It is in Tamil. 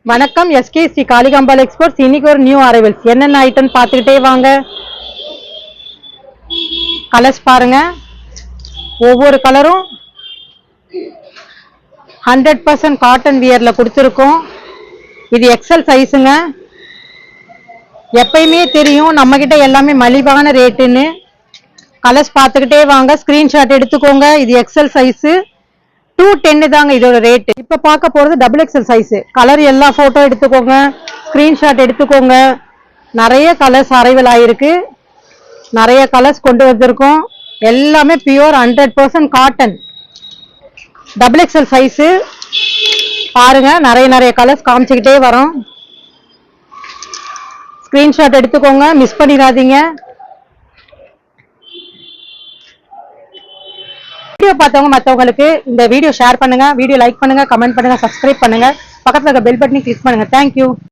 வணக்கம் எஸ்கே ஸ்ரீ காளிகாம்பாள் எக்ஸ்போர்ட்ஸ். இன்னைக்கு ஒரு நியூ அரைவல்ஸ் என்னென்ன ஐட்டம் பார்த்துக்கிட்டே வாங்க. கலர்ஸ் பாருங்க, ஒவ்வொரு கலரும் 100% காட்டன் வியர்ல கொடுத்துருக்கோம். இது எக்ஸல் சைஸுங்க. எப்பயுமே தெரியும் நம்ம கிட்ட எல்லாமே மலிவான ரேட்டுன்னு. கலர்ஸ் பார்த்துக்கிட்டே வாங்க, ஸ்கிரீன்ஷாட் எடுத்துக்கோங்க. இது எக்ஸல் சைஸு 210 தாங்க இதோட ரேட். இப்ப பார்க்க போறது டபுள் எக்ஸல் சைஸ். கலர் எல்லா போட்டோ எடுத்துக்கோங்க, ஸ்கிரீன்ஷாட் எடுத்துக்கோங்க. நிறைய கலர்ஸ் அரைவல் ஆயிருக்கு, நிறைய கலர்ஸ் கொண்டு வந்திருக்கோம். எல்லாமே pure 100% cotton double XL size. பாருங்க, நிறைய கலர்ஸ் காமிச்சுக்கிட்டே வரோம். ஸ்கிரீன்ஷாட் எடுத்துக்கோங்க, மிஸ் பண்ணிடாதீங்க. வீடியோ பார்த்தவங்க மற்றவங்களுக்கு இந்த வீடியோ ஷேர் பண்ணுங்க, வீடியோ லைக் பண்ணுங்க, கமெண்ட் பண்ணுங்க, சப்ஸ்கிரைப் பண்ணுங்க, பக்கத்துல இருக்க பெல் பட்டனை கிளிக் பண்ணுங்க. தேங்க்யூ.